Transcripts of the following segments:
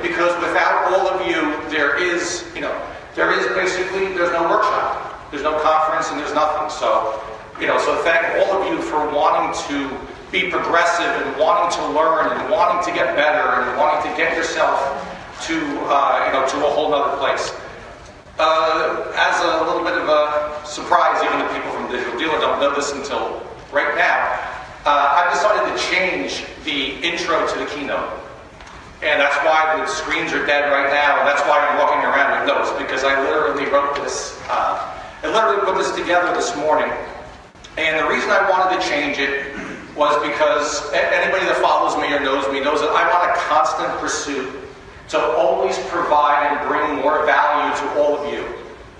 because without all of you, there's no workshop, there's no conference, and there's nothing. So, so thank all of you for wanting to be progressive and wanting to learn and wanting to get better and wanting to get yourself to a whole other place. As a little bit of a surprise, even the people from Digital Dealer don't know this until right now, I've decided to change the intro to the keynote. And that's why the screens are dead right now, and that's why I'm walking around with notes, because I literally wrote this, put this together this morning. And the reason I wanted to change it was because anybody that follows me or knows me knows that I'm on a constant pursuit to always provide and bring more value to all of you.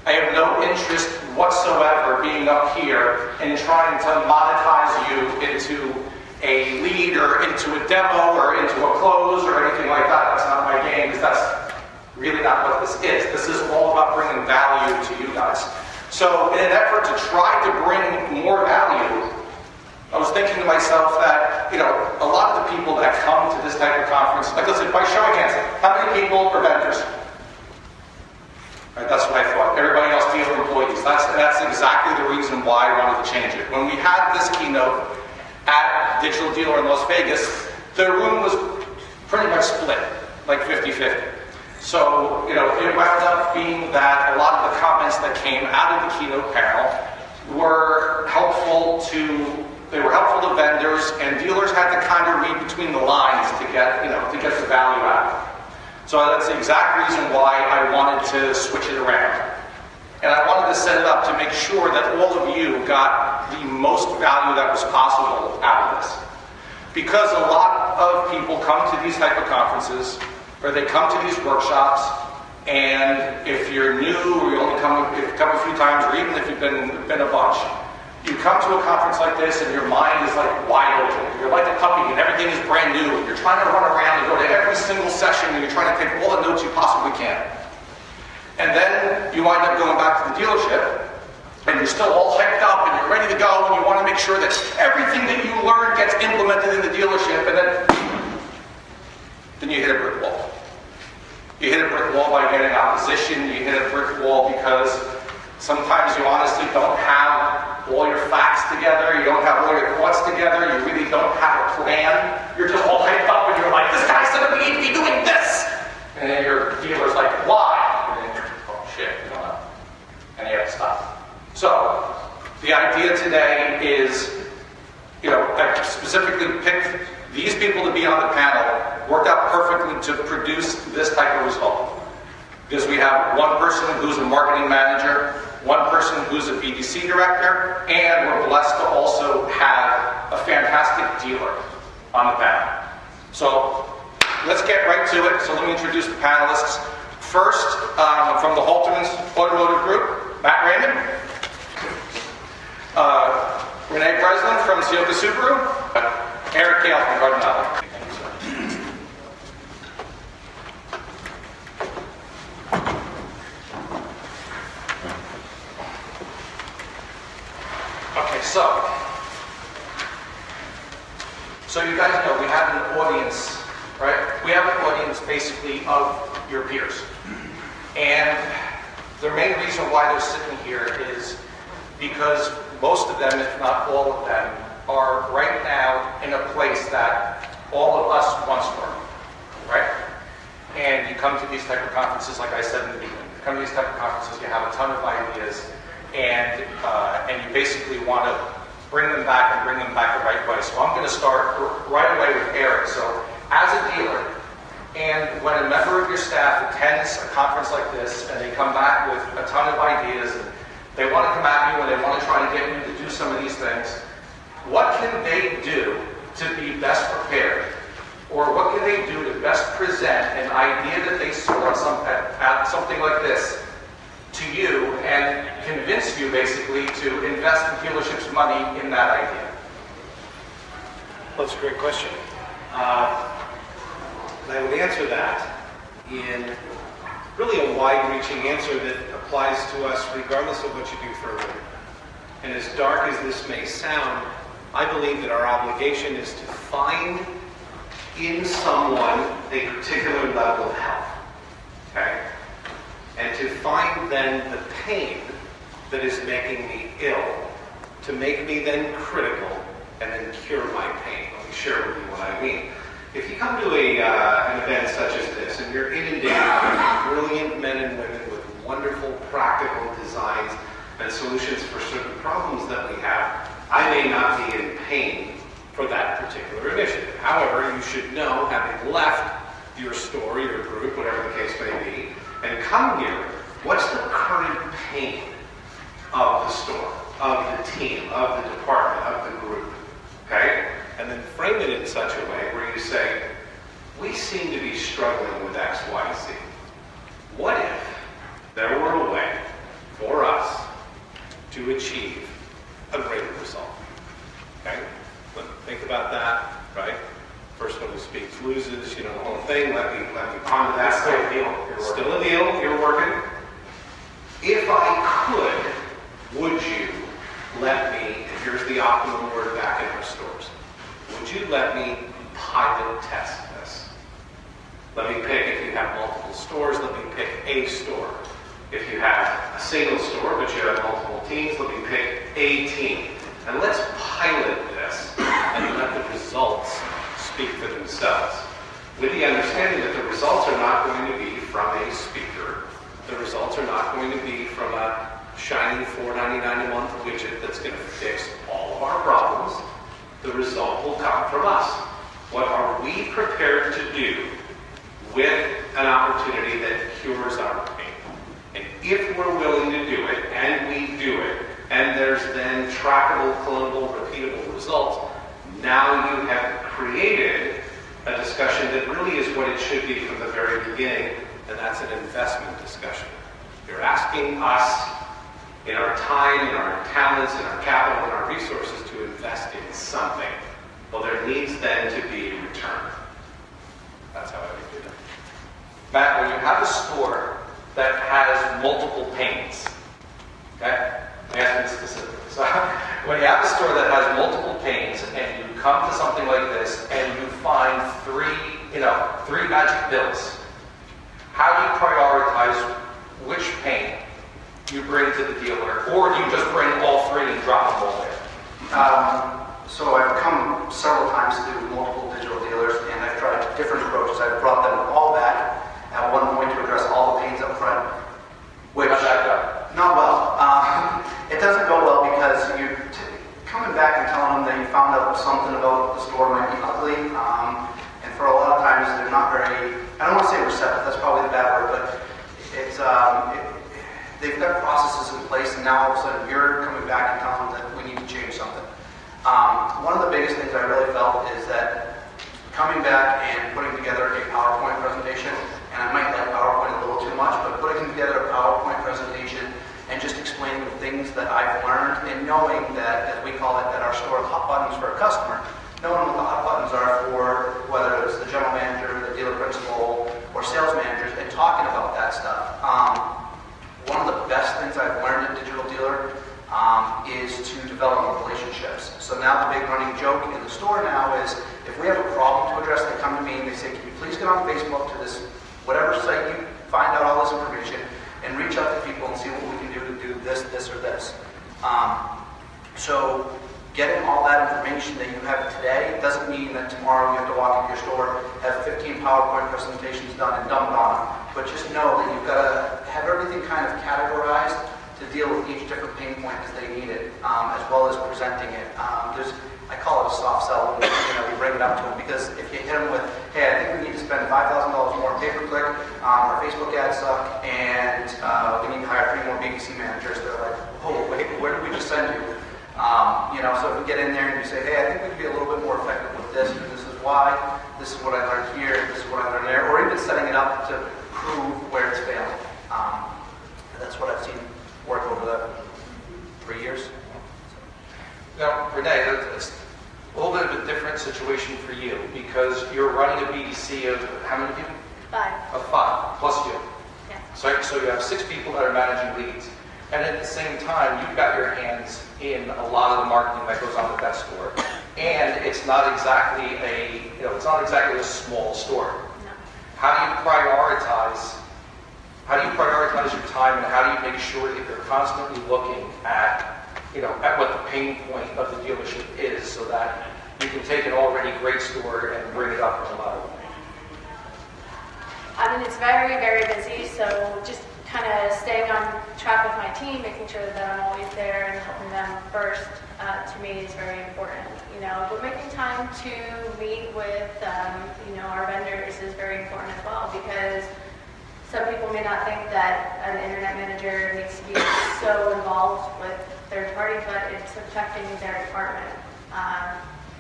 I have no interest whatsoever being up here and trying to monetize you into a lead or into a demo or into a close or anything like that. That's not my game, because that's really not what this is. This is all about bringing value to you guys. So in an effort to try to bring more value, I was thinking to myself that, a lot of the people that come to this type of conference, like listen, by show of hands, how many people are vendors? Right, that's what I thought. Everybody else deals with employees. That's exactly the reason why I wanted to change it. When we had this keynote at Digital Dealer in Las Vegas, the room was pretty much split, like 50-50. So, it wound up being that a lot of the comments that came out of the keynote panel were helpful to vendors, and dealers had to kind of read between the lines to get the value out. So that's the exact reason why I wanted to switch it around. And I wanted to set it up to make sure that all of you got the most value that was possible out of this. Because a lot of people come to these type of conferences, or they come to these workshops, and if you're new, or you only come a few times, or even if you've been a bunch, you come to a conference like this and your mind is like wide open. You're like a puppy and everything is brand new. You're trying to run around and go to every single session and you're trying to take all the notes you possibly can. And then you wind up going back to the dealership and you're still all hyped up and you're ready to go and you want to make sure that everything that you learn gets implemented in the dealership, and then you hit a brick wall. You hit a brick wall by getting opposition. You hit a brick wall because sometimes you honestly don't have all your facts together, you don't have all your thoughts together, you really don't have a plan. You're just all hyped up and you're like, this guy's going to be doing this! And then your dealer's like, why? And then you're, oh shit, you don't know. And you have to stop. So, the idea today is, I specifically picked these people to be on the panel, worked out perfectly to produce this type of result. Because we have one person who's a marketing manager, one person who's a BDC director, and we're blessed to also have a fantastic dealer on the panel. So let's get right to it. So let me introduce the panelists. First, from the Halterman's Automotive Group, Matt Raymond. Renee Breslin from Sioka Subaru. Erich K Gail from Cardinale. Okay, so you guys know we have an audience, right? We have an audience basically of your peers. And the main reason why they're sitting here is because most of them, if not all of them, are right now in a place that all of us once were, right? And you come to these type of conferences, like I said in the beginning, you come to these type of conferences, you have a ton of ideas, and you basically want to bring them back and bring them back the right way. So I'm going to start right away with Erich. So as a dealer, and when a member of your staff attends a conference like this and they come back with a ton of ideas and they want to come at you and they want to try to get you to do some of these things, what can they do to be best prepared? Or what can they do to best present an idea that they saw at something like this to you and convince you basically to invest the dealership's money in that idea? Well, that's a great question. I would answer that in really a wide-reaching answer that applies to us regardless of what you do for a living. And as dark as this may sound, I believe that our obligation is to find in someone a particular level of health, okay? And to find then the pain that is making me ill, to make me then critical, and then cure my pain. Let me share with you what I mean. If you come to an event such as this, and you're inundated with brilliant men and women with wonderful practical designs and solutions for certain problems that we have, I may not be in pain for that particular initiative. However, you should know, having left your store, your group, whatever the case may be, and come here, what's the current pain of the store, of the team, of the department, of the group, okay? And then frame it in such a way where you say, we seem to be struggling with X, Y, Z. What if there were a way for us to achieve a greater result? Okay? Think about that, right? First one who speaks loses, the whole thing. Let me ponder that. It's still a deal. Still a deal. You're working. If I could, would you let me, and here's the optimum word back in our stores, would you let me pilot test this? Let me pick, if you have multiple stores, let me pick a store. If you have a single store, but you have multiple teams, let me pick a team. And let's pilot this and let the results speak for themselves. With the understanding that the results are not going to be from a speaker. The results are not going to be from a shiny $4.99 a month widget that's going to fix all of our problems. The result will come from us. What are we prepared to do with an opportunity that cures our pain? And if we're willing to do it, and we do it, and there's then trackable, clonable, repeatable results, now you have created a discussion that really is what it should be from the very beginning, and that's an investment discussion. You're asking us, in our time, in our talents, in our capital, in our resources, to invest in something. Well, there needs then to be a return. That's how I would do it. Matt, when you have a store that has multiple pains, okay? I ask you specifically. So when you have a store that has multiple pains and you come to something like this and you find three magic pills, how do you prioritize which pain you bring to the dealer, or do you just bring all three and drop them all there? So I've come several times to multiple digital dealers, and I've tried different approaches. I've brought them all back at one point to address all the pains up front, which How'd that go? not well. It doesn't go well because you're coming back and telling them that you found out something about the store might be ugly, and for a lot of times they're not very, I don't want to say receptive, that's probably the bad word, but it's they've got processes in place, and now all of a sudden you're coming back and telling them that we need to change something. One of the biggest things I really felt is that coming back and putting together a PowerPoint presentation, and I might like PowerPoint a little too much, but putting together a PowerPoint presentation and just explaining the things that I've learned, and knowing that, as we call it at our store, hot buttons for a customer, knowing what the hot buttons are for whether it's the general manager, the dealer principal, or sales managers, and talking about that stuff. One of the best things I've learned at Digital Dealer is to develop relationships. So now the big running joke in the store now is, if we have a problem to address, they come to me and they say, can you please get on Facebook to this, whatever site you find out all this information, and reach out to people and see what we can do to do this, this, or this. So getting all that information that you have today doesn't mean that tomorrow you have to walk into your store, have 15 PowerPoint presentations done and dumped on them. But just know that you've got to have everything kind of categorized to deal with each different pain point as they need it, as well as presenting it. I call it a soft sell when we bring it up to them, because if you hit them with, hey, I think we need to spend $5,000 more on pay-per-click, our Facebook ads suck, and we need to hire 3 more BBC managers, they're like, oh, wait, where did we just send you? So if we get in there and you say, hey, I think we could be a little bit more effective with this, and this is why, this is what I learned here, this is what I learned there, or even setting it up to prove where it's failing. That's what I've seen work over the 3 years. Now, Renee, it's a little bit of a different situation for you, because you're running a BDC of how many people? 5. Of 5, plus you. Yeah. So you have 6 people that are managing leads. And at the same time, you've got your hands in a lot of the marketing that goes on at that store. and it's not exactly it's not exactly a small store. No. How do you prioritize? How do you prioritize your time, and how do you make sure that you're constantly looking at, at what the pain point of the dealership is, so that you can take an already great store and bring it up from a level? I mean, it's very, very busy, so just kind of staying on track with my team, making sure that I'm always there and helping them first, to me is very important. But making time to meet with, our vendors is very important as well, because some people may not think that an internet manager needs to be so involved with third party, but it's affecting their department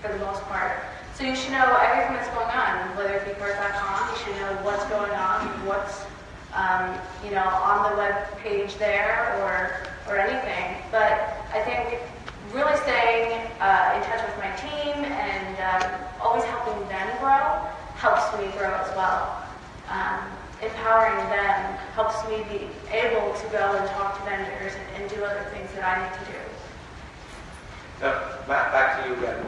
for the most part. So you should know everything that's going on, whether it be Cars.com, you should know what's going on, what's on the web page there or anything. But I think really staying in touch with my team and always helping them grow helps me grow as well. Empowering them helps me be able to go and talk to vendors and do other things that I need to do. Now, Matt, back to you again.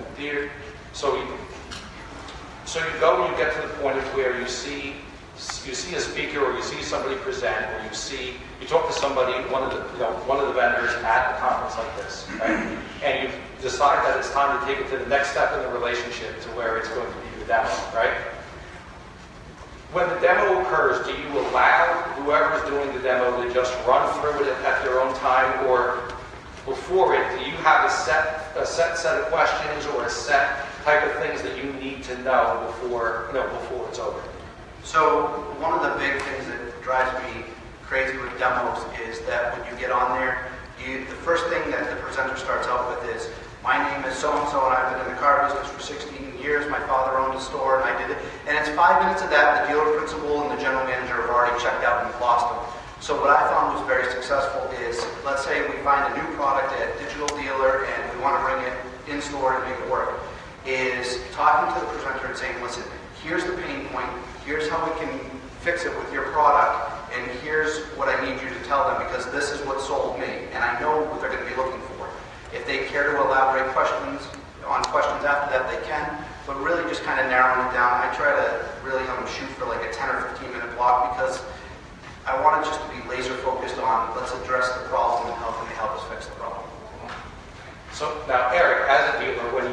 So you go and you get to the point of where you see a speaker, or you see somebody present, or you talk to somebody, one of the vendors at a conference like this, right? And you decide that it's time to take it to the next step in the relationship, to where it's going to be the demo, right? When the demo occurs, do you allow whoever's doing the demo to just run through it at their own time, or before it, do you have a set set of questions or a set type of things that you need to know before it's over? So one of the big things that drives me crazy with demos is that when you get on there, the first thing that the presenter starts out with is, my name is so-and-so and I've been in the car business for 16 years, my father owned a store and I did it. And it's 5 minutes of that, the dealer principal and the general manager have already checked out and lost them. So what I found was very successful is, let's say we find a new product at Digital Dealer and we want to bring it in store and make it work, is talking to the presenter and saying, listen, here's the pain point, here's how we can fix it with your product, and here's what I need you to tell them, because this is what sold me, and I know what they're going to be looking for. If they care to elaborate questions after that, they can, but really just kind of narrowing it down. I try to really have them shoot for like a 10 or 15 minute block, because I want it just to be laser focused on, let's address the problem and how can they help us fix the problem. So now, Eric, as a dealer, when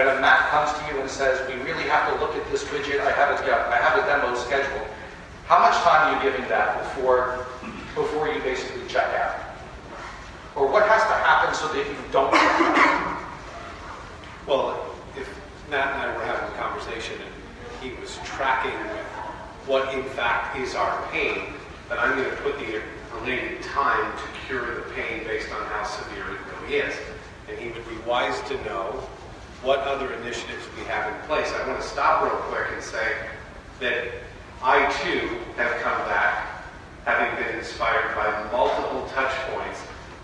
a Matt comes to you and says, we really have to look at this widget, I have a demo scheduled, how much time are you giving that before you basically check out? Or what has to happen so that you don't check out? Well, if Matt and I were having a conversation and he was tracking with what in fact is our pain, then I'm going to put the related time to cure the pain based on how severe it really is. And he would be wise to know what other initiatives we have in place. I want to stop real quick and say that I too have come back having been inspired by multiple touch points,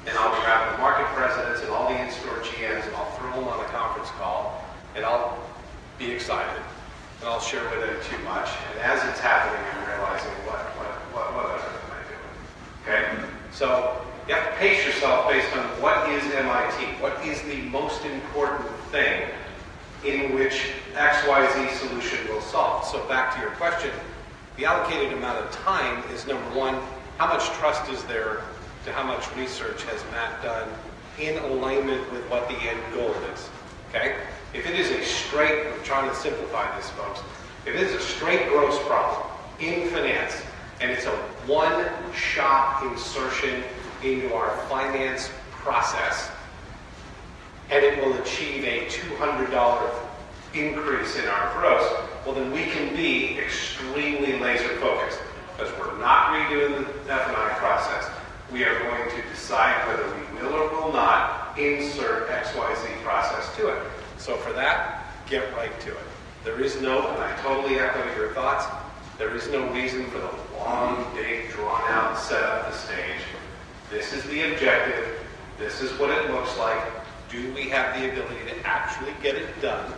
and I'll grab the market presidents and all the in-store GMs and I'll throw them on a conference call and I'll be excited and I'll share with them too much, and as it's happening I'm realizing what other am I doing? Okay? So you have to pace yourself based on what is MIT, what is the most important thing in which XYZ solution will solve. So back to your question, the allocated amount of time is number one, how much trust is there to how much research has Matt done in alignment with what the end goal is, okay? If it is a straight, I'm trying to simplify this, folks, if it is a straight gross problem in finance, and it's a one-shot insertion into our finance process, and it will achieve a $200 increase in our gross, well then we can be extremely laser focused, because we're not redoing the F&I process. We are going to decide whether we will or will not insert XYZ process to it. So for that, get right to it. There is no, and I totally echo your thoughts, there is no reason for the long, big, drawn-out setup the stage. This is the objective. This is what it looks like. Do we have the ability to actually get it done?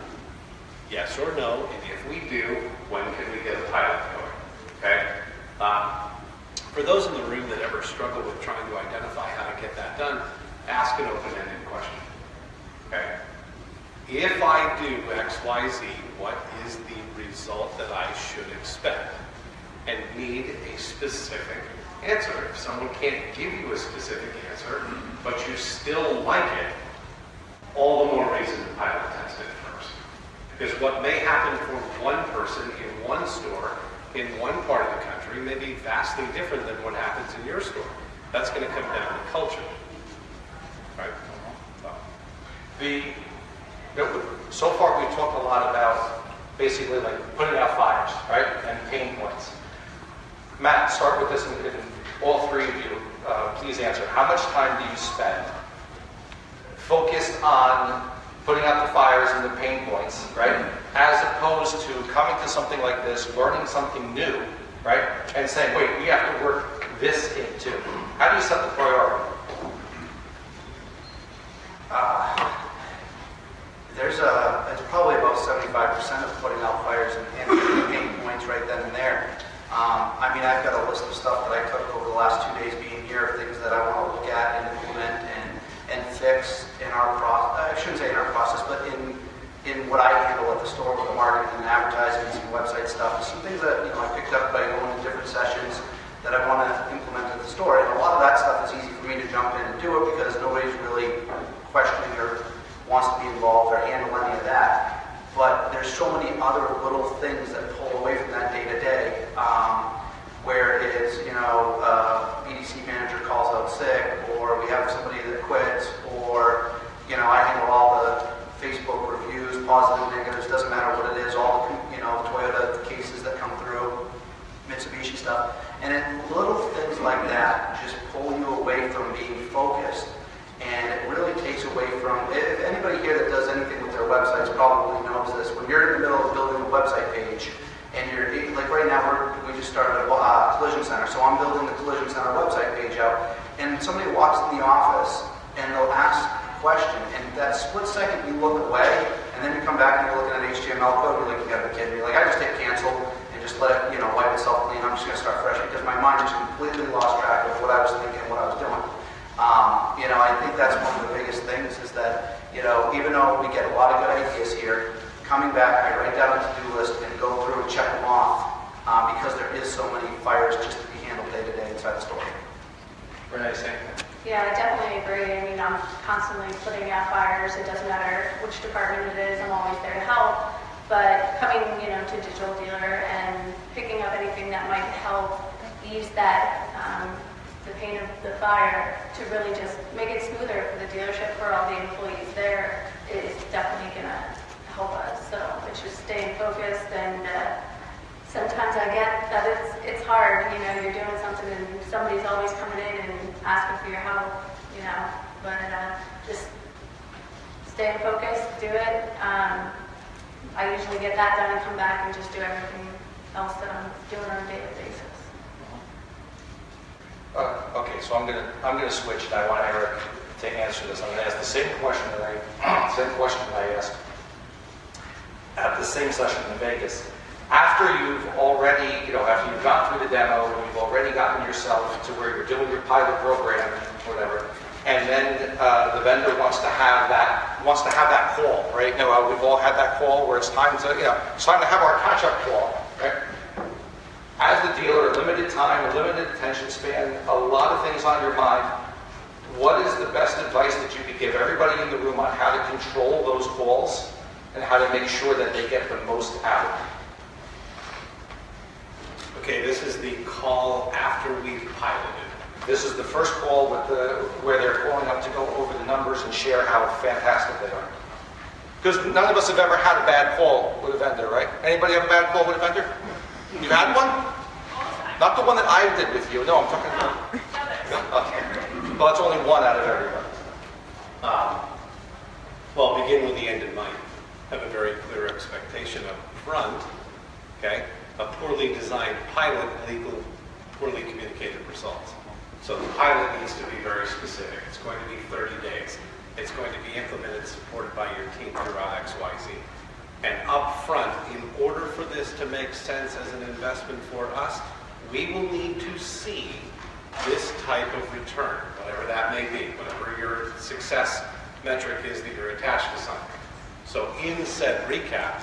Yes or no? And if we do, when can we get a pilot going? Okay? For those in the room that ever struggle with trying to identify how to get that done, ask an open-ended question. Okay? if I do X, Y, Z, what is the result that I should expect? And need a specific answer. If someone can't give you a specific answer, but you still like it, all the more reason to pilot test it first. Because what may happen for one person in one store, in one part of the country, may be vastly different than what happens in your store. That's going to come down to culture. Right? So far we've talked a lot about basically like putting out fires, right, and pain points. Matt, start with this, and all three of you, please answer. How much time do you spend focused on putting out the fires and the pain points, right, as opposed to coming to something like this, learning something new, right, and saying, wait, we have to work this in too? How do you set the priority? It's probably about 75% of putting out fires and pain points right then and there. I mean, I've got a list of stuff that I took over the last 2 days being here, things that I want to look at and implement and fix in our process. I shouldn't say in our process, but in what I handle at the store with the marketing and advertising and some website stuff. Some things that I picked up by going to different sessions that I want to implement at the store. And a lot of that stuff is easy for me to jump in and do it because nobody's really questioning or wants to be involved or handle any of that. But there's so many other little things that pull away from that day to day, where it's, BDC manager calls out sick, or we have somebody that quits, or, I handle all the Facebook reviews, positive, negatives, doesn't matter what it is, all the, Toyota cases that come through, Mitsubishi stuff. And little things like that just pull you away from being focused. And it really takes away from, if anybody here that does anything with their websites probably knows this, when you're in the middle of building a website page, and you're, like right now, we just started a collision center, so I'm building the collision center website page out, and somebody walks in the office, and they'll ask a question, and that split second you look away, and then you come back and you're looking at HTML code, you're like, you gotta be kidding me. Like, I just hit cancel, and just let it, wipe itself clean, I'm just gonna start fresh, because my mind just completely lost track of what I was thinking, what I was doing. I think that's one of the biggest things is that, even though we get a lot of good ideas here, coming back, I write down a to-do list and go through and check them off because there is so many fires just to be handled day to day inside the store. Renee, same thing. Yeah, I definitely agree. I mean, I'm constantly putting out fires. It doesn't matter which department it is. I'm always there to help. But coming, to Digital Dealer and picking up anything that might help ease that the pain of the fire to really just make it smoother for the dealership, for all the employees there, is definitely going to help us. So it's just staying focused, and sometimes I get that it's hard. You're doing something and somebody's always coming in and asking for your help. But just staying focused, do it. I usually get that done and come back and just do everything else that I'm doing on a daily basis. Okay, so I'm gonna switch, and I want Eric to answer this. I'm gonna ask the same question that I asked at the same session in Vegas. After you've already, after you've gone through the demo, and you've already gotten yourself to where you're doing your pilot program, whatever, and then the vendor wants to have that call, right? We've all had that call where it's time to have our catch-up call, right? As the dealer, limited time, a limited attention span, a lot of things on your mind. What is the best advice that you could give everybody in the room on how to control those calls and how to make sure that they get the most out of it? Okay, this is the call after we've piloted. This is the first call where they're calling up to go over the numbers and share how fantastic they are. Because none of us have ever had a bad call with a vendor, right? Anybody have a bad call with a vendor? You had one? Not the one that I did with you. No, I'm talking about. Okay. Well, that's only one out of everybody. Well, begin with the end in mind. Have a very clear expectation up front. Okay? A poorly designed pilot will equal poorly communicated results. So the pilot needs to be very specific. It's going to be 30 days. It's going to be implemented, supported by your team throughout X, Y, Z. And up front, in order for this to make sense as an investment for us, we will need to see this type of return, whatever that may be, whatever your success metric is that you're attached to something. So in said recap,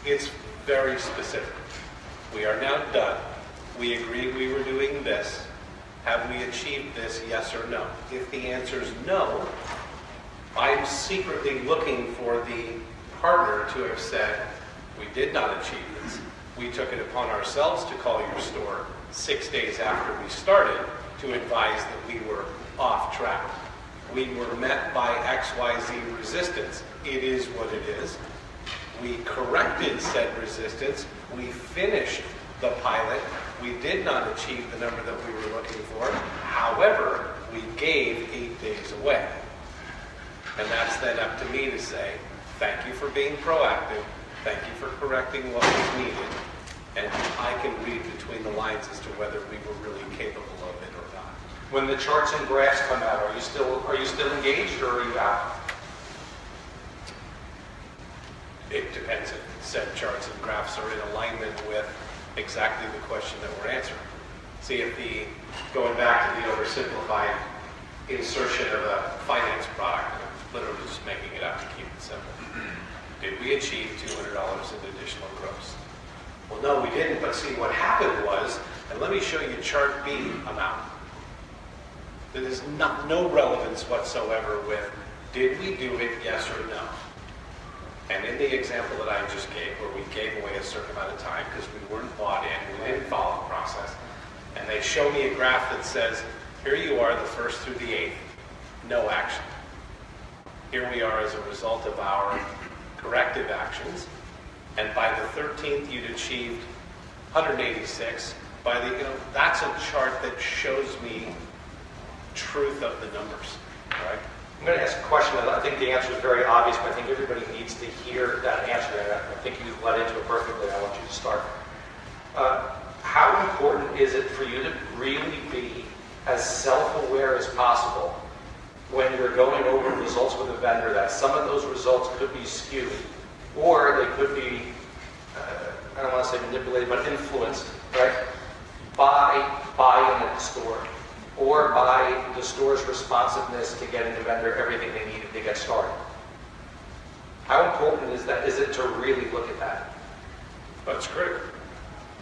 it's very specific. We are now done. We agreed we were doing this. Have we achieved this, yes or no? If the answer is no, I'm secretly looking for the partner to have said, we did not achieve this. We took it upon ourselves to call your store 6 days after we started to advise that we were off track. We were met by XYZ resistance. It is what it is. We corrected said resistance. We finished the pilot. We did not achieve the number that we were looking for. However, we gave 8 days away. And that's then up to me to say, thank you for being proactive. Thank you for correcting what was needed. And I can read between the lines as to whether we were really capable of it or not. When the charts and graphs come out, are you still engaged, or are you out? It depends if said charts and graphs are in alignment with exactly the question that we're answering. See, if going back to the oversimplified insertion of a finance product, I'm literally just making it up to keep it simple. Did we achieve $200 in additional gross? Well, no, we didn't, but see, what happened was, and let me show you chart B amount. There is no relevance whatsoever with, did we do it, yes or no? And in the example that I just gave, where we gave away a certain amount of time because we weren't bought in, we didn't follow the process, and they show me a graph that says, here you are the 1st through the 8th, no action. Here we are as a result of our corrective actions, and by the 13th you'd achieved 186. That's a chart that shows me truth of the numbers, right? I'm going to ask a question that I think the answer is very obvious, but I think everybody needs to hear that answer. And I think you led into it perfectly. I want you to start. How important is it for you to really be as self-aware as possible when you're going over results with a vendor that some of those results could be skewed, or they could be, I don't want to say manipulated, but influenced, right, by buy-in at the store, or by the store's responsiveness to getting the vendor everything they needed to get started? How important is it to really look at that? That's critical.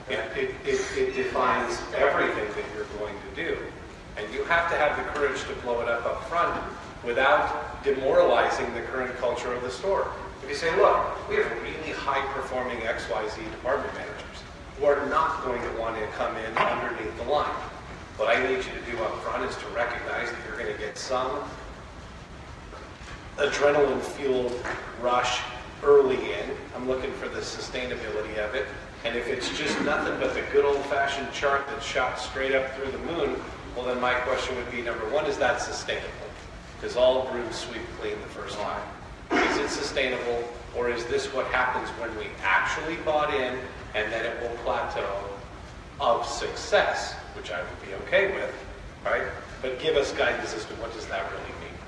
It defines everything that you're going to do. And you have to have the courage to blow it up front without demoralizing the current culture of the store. If you say, look, we have really high-performing XYZ department managers who are not going to want to come in underneath the line. What I need you to do up front is to recognize that you're going to get some adrenaline-fueled rush early in. I'm looking for the sustainability of it. And if it's just nothing but the good old-fashioned chart that's shot straight up through the moon, well, then my question would be, number one, is that sustainable? Because all brooms sweep clean the first time. Is it sustainable, or is this what happens when we actually bought in and then it will plateau of success, which I would be okay with, right? But give us guidance as to what does that really mean.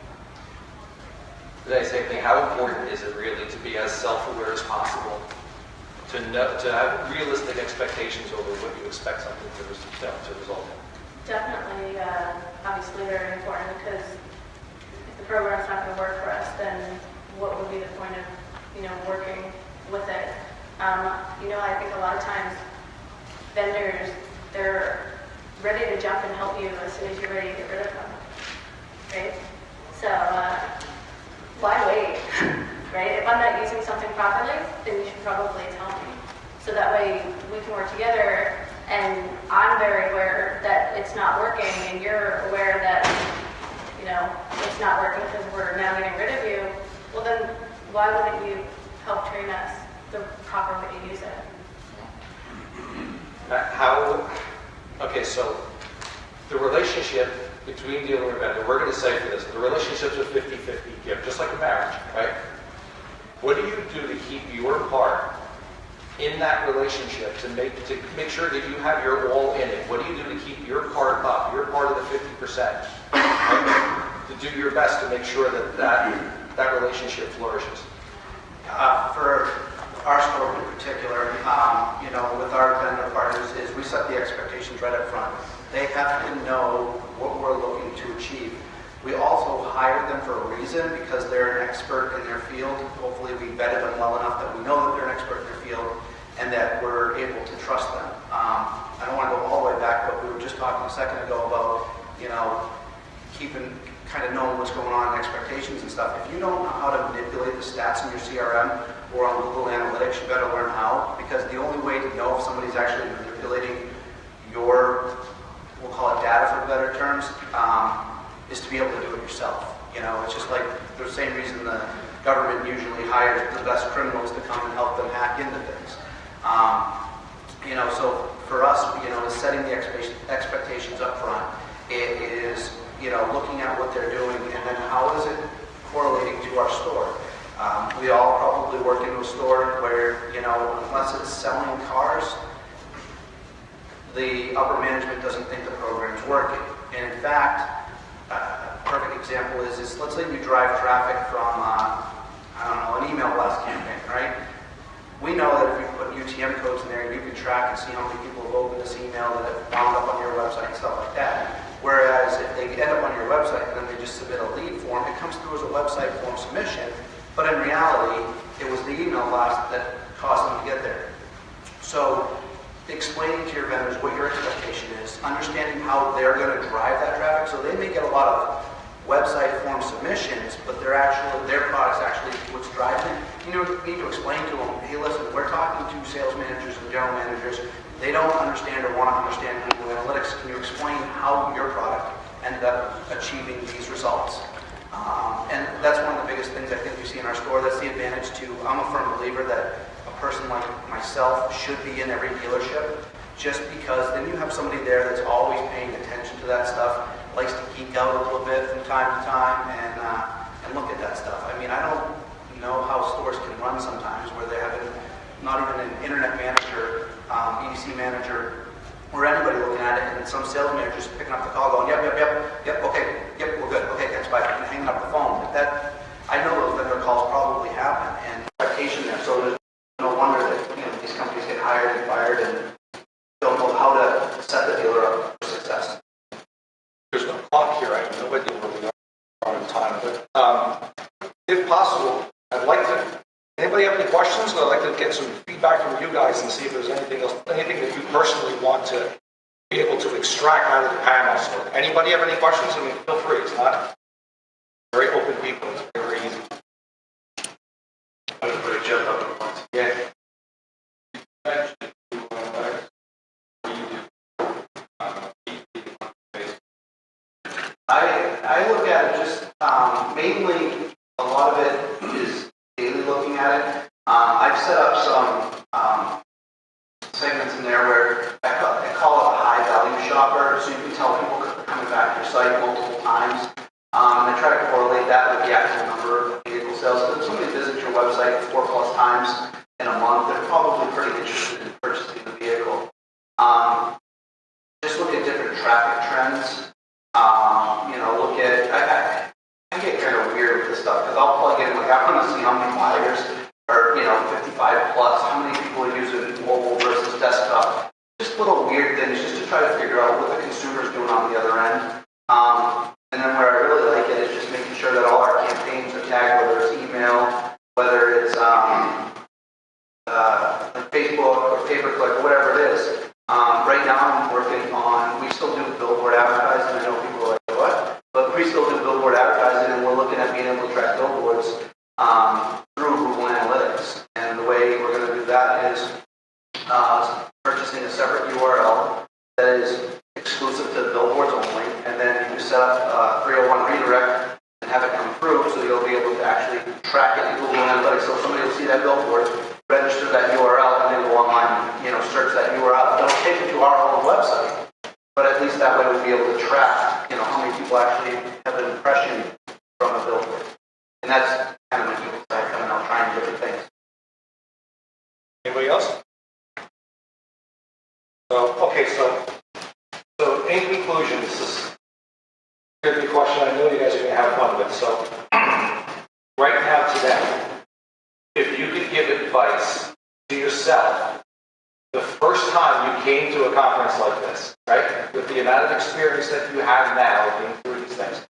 The same thing, how important is it really to be as self-aware as possible, to have realistic expectations over what you expect something to result in? Definitely, obviously very important, because if the program's not going to work for us, then what would be the point of, working with it? I think a lot of times vendors, they're ready to jump and help you as soon as you're ready to get rid of them, right? So why wait, right? If I'm not using something properly, then you should probably tell me. So that way we can work together, and I'm very aware that it's not working, and you're aware that, it's not working because we're now getting rid of you. Well, then why wouldn't you help train us the proper way to use it? Okay, so the relationship between dealer and vendor, we're going to say for this, the relationship's a 50-50 give, just like a marriage, right? What do you do to keep your part in that relationship to make sure that you have your all in it? What do you do to keep your part up, your part of the 50%, right? To do your best to make sure that relationship flourishes? For our store in particular, with our vendor partners, is we set the expectations right up front. They have to know what we're looking to achieve. We also hired them for a reason because they're an expert in their field. Hopefully we vetted them well enough that we know that they're an expert in their field and that we're able to trust them. I don't want to go all the way back, but we were just talking a second ago about, keeping, kind of knowing what's going on in expectations and stuff. If you don't know how to manipulate the stats in your CRM or on Google Analytics, you better learn how, because the only way to know if somebody's actually manipulating your, we'll call it data for better terms, is to be able to do it yourself. It's just like the same reason the government usually hires the best criminals to come and help them hack into things. So for us, is setting the expectations up front. It is, looking at what they're doing and then how is it correlating to our store. We all probably work in a store where, unless it's selling cars, the upper management doesn't think the program's working. And in fact, a perfect example is let's say you drive traffic from, an email blast campaign, right? We know that if you put UTM codes in there, you can track and see how many people have opened this email that have wound up on your website and stuff like that. Whereas if they end up on your website and then they just submit a lead form, it comes through as a website form submission, but in reality, it was the email blast that caused them to get there. So explaining to your vendors what your expectation is, understanding how they're going to drive that traffic. So they may get a lot of website form submissions, but their product's actually what's driving it. You need to explain to them, hey, listen, we're talking to sales managers and general managers. They don't understand or want to understand Google Analytics. Can you explain how your product ended up achieving these results? And that's one of the biggest things I think we see in our store. That's the advantage to, I'm a firm believer that a person like myself should be in every dealership, just because then you have somebody there that's always paying attention to that stuff, likes to geek out a little bit from time to time and look at that stuff. I mean, I don't know how stores can run sometimes where they have not even an internet manager, EDC manager, or anybody looking at it, and some sales manager just picking up the call going, yep, okay, yep, we're good, okay, thanks, bye, and hanging up the phone. I know those vendor calls probably happen, and expectation there, so there's no wonder that these companies get hired and fired and don't know how to set the dealer up for success. There's no clock here. I have no idea where we are on time. But if possible, I'd like to. Anybody have any questions? I'd like to get some feedback from you guys and see if there's anything else, anything that you personally want to be able to extract out of the panel. So, anybody have any questions? I mean, feel free. It's not very open people. It's very easy. Everybody jump up at once. Yeah. I look at it just mainly, a lot of it is daily looking at it. I've set up some segments in there where I call it a high value shopper, so you can tell people coming back to your site multiple times. And I try to correlate that with the actual number of vehicle sales. So if somebody visits your website 4+ times in a month, they're probably pretty interested in purchasing the vehicle. Just look at different traffic trends. Look at, I get kind of weird with this stuff because I'll plug in, like, I want to see how many buyers are, 55+, how many people are using mobile versus desktop. Just little weird things just to try to figure out what the consumer's doing on the other end. And then where I really like it is just making sure that all our campaigns are tagged, whether it's email, whether it's like Facebook or pay-per-click or whatever it is. Right now I'm working on, we still do billboard advertising. I know people are like, what? But we still do billboard advertising, and we're looking at being able to track billboards through Google Analytics. And the way we're going to do that is purchasing a separate URL that is exclusive to billboards only, and then you can set up a 301 redirect and have it come through, so you'll be able to actually track it in Google Analytics. So somebody will see that billboard, register that URL, and then go online, search that URL. It'll take you to our own website, but at least that way we'll be able to track, how many people actually have an impression from a billboard. And that's kind of my new side coming out, trying different things. Anybody else? So in conclusion, this is going to be a question I know you guys are going to have fun with. So right now, today, if you could give advice to yourself the first time you came to a conference like this, right, with the amount of experience that you have now being through these things,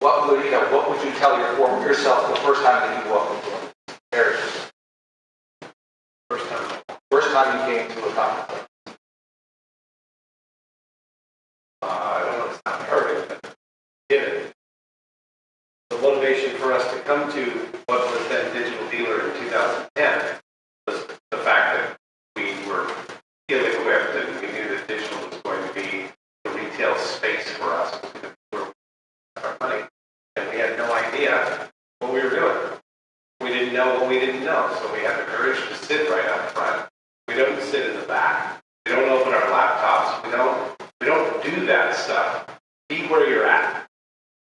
what what would you tell yourself the first time that you walked into it? Eric. First time you came to a conference. I don't know, it's not perfect, but given the motivation for us to come to what was then Digital Dealer in 2010 was the fact that we were ill-equipped and we knew that digital was going to be the retail space for us. We were our money, and we had no idea what we were doing. We didn't know what we didn't know, so we had the courage to sit right up front. We don't sit in the back. We don't open our laptops. We don't do that stuff. Be where you're at.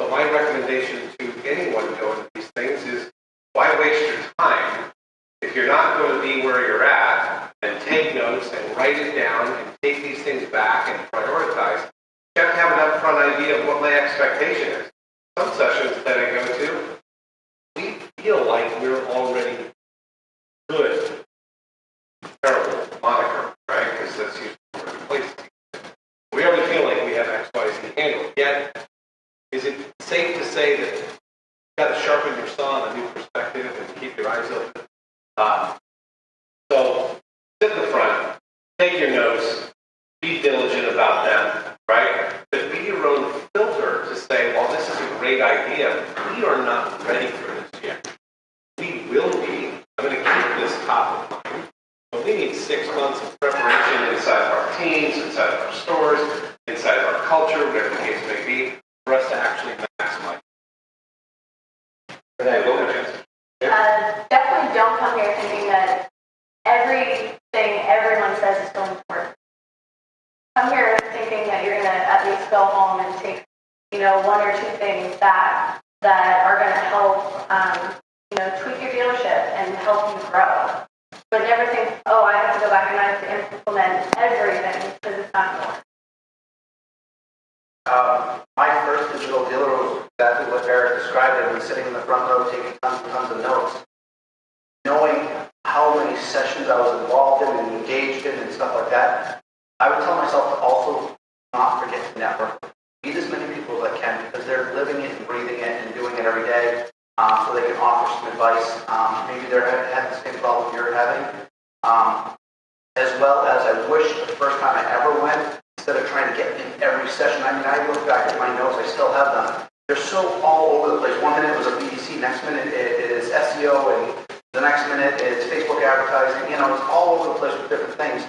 So my recommendation to anyone going to these things is, why waste your time if you're not going to be where you're at, and take notes and write it down and take these things back and prioritize. You have to have an upfront idea of what my expectation is. Some sessions that I go to, we feel like we're already good. Terrible moniker, right? Because that's usually where we place it. We already feel like we have X, Y, Z handled. Yet, is it safe to say that you've got to sharpen your saw on a new perspective and keep your eyes open? So, sit in the front, take your notes, be diligent about them, right? But be your own filter to say, well, this is a great idea. We are not ready for this yet. We will be. I'm going to keep this top of mind. But we need 6 months of preparation inside of our teams, inside of our stores, inside of our culture, whatever the case may be, for us to actually maximize. Renee, what would you say? Definitely don't come here thinking that everything everyone says is going to work. Come here thinking that you're going to at least go home and take, 1 or 2 things that are going to help, tweak your dealership and help you grow. But never think, oh, I have to go back and I have to implement everything, because it's not going to work. My first digital dealer was exactly what Eric described. I was sitting in the front row taking tons and tons of notes. Knowing how many sessions I was involved in and engaged in and stuff like that, I would tell myself to also not forget to network. Meet as many people as I can, because they're living it and breathing it and doing it every day, so they can offer some advice. Maybe they're had the same problem you're having. As well as I wish the first time I ever went, instead of trying to get in every session, I look back at my notes, I still have them. They're so all over the place. 1 minute it was a BDC, next minute it is SEO, and the next minute it's Facebook advertising. It's all over the place with different things.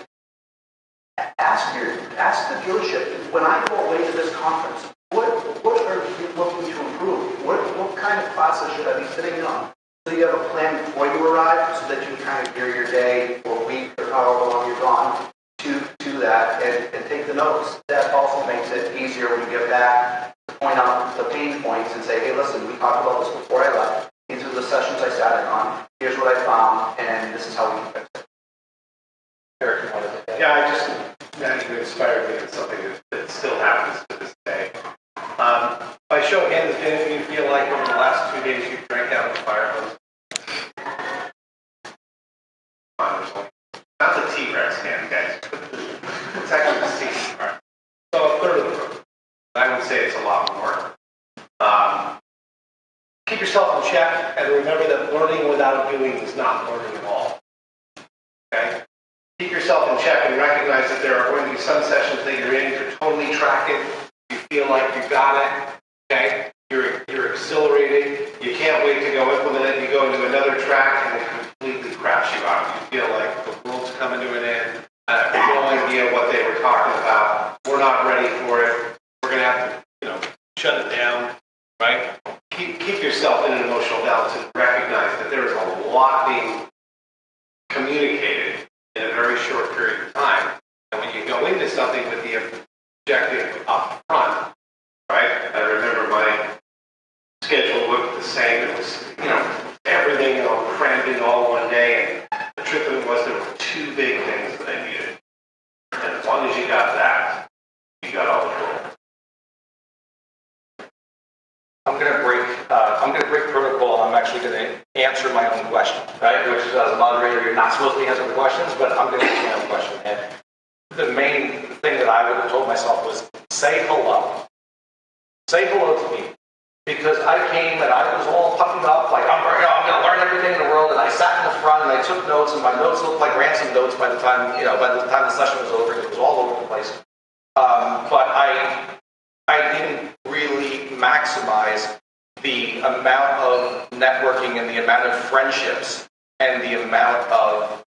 Ask the dealership, when I go away to this conference, what are you looking to improve? What kind of classes should I be sitting in on? So you have a plan before you arrive, so that you can kind of gear your day or week or however long you're gone to that and take the notes. That also makes it easier when you get back to point out the pain points and say, hey, listen, we talked about this before I left. These are the sessions I sat in on. Here's what I found, and this is how we can fix it. Eric, you wanted to say? Yeah, Matt, you inspired me in something that still happens to this day. By show of hands, if you feel like over the last 2 days you've drank out of the fire hose? Not the T-Rex hand, guys. It's actually the C part. So a third of the room. I would say it's a lot more. Keep yourself in check, and remember that learning without doing is not learning at all. Okay? Keep yourself in check and recognize that there are going to be some sessions that you're in, you're totally tracking, you feel like you got it, okay? You're exhilarated, you can't wait to go implement it, you go into another track and it completely craps you out. You feel like the world's coming to an end, I have no idea what they were talking about, we're not ready for it, we're going to have to, shut it down, right? Keep yourself in an emotional balance and recognize that there is a lot being communicated in a very short period of time. And when you go into something with the objective up front, right? I remember my schedule looked the same. It was, everything all crammed in all one day. And the truth of it was there were 2 big things that I needed. And as long as you got that, you got all the gold. I'm going to break protocol. I'm actually going to answer my own question, right? Which, as a moderator, you're not supposed to answer the questions, but I'm going to answer my own question. And the main thing that I would have told myself was say hello. Say hello to me. Because I came and I was all puffed up, like I'm going to learn everything in the world, and I sat in the front and I took notes, and my notes looked like ransom notes by the time the session was over. It was all over the place. But I didn't really maximize the amount of networking and the amount of friendships and the amount of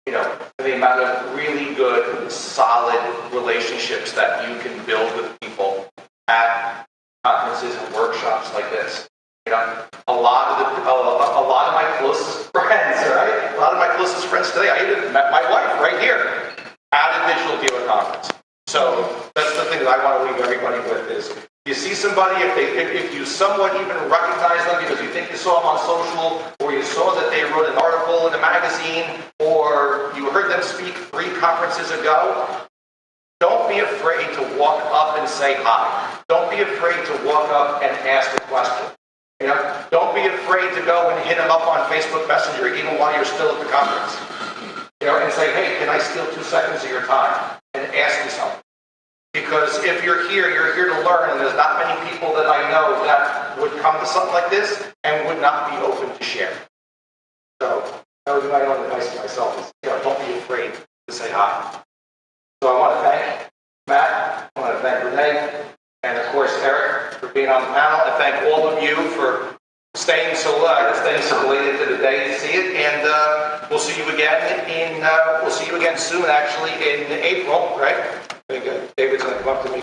really good, solid relationships that you can build with people at conferences and workshops like this. A lot of my closest friends, right? A lot of my closest friends today, I even met my wife right here at a digital dealer conference. So that's the thing that I want to leave everybody with is, you see somebody, if you somewhat even recognize them because you think you saw them on social, or you saw that they wrote an article in a magazine, or you heard them speak 3 conferences ago, don't be afraid to walk up and say hi. Don't be afraid to walk up and ask a question. Don't be afraid to go and hit them up on Facebook Messenger even while you're still at the conference. And say, hey, can I steal 2 seconds of your time and ask you something? Because if you're here to learn, and there's not many people that I know that would come to something like this and would not be open to share. So that would be my own advice to myself is, don't be afraid to say hi. So I want to thank Matt, I want to thank Renee, and of course Eric for being on the panel. I thank all of you for staying so late into the day to see it, and we'll see you again soon, actually in April, right? I think David's going to come up to me.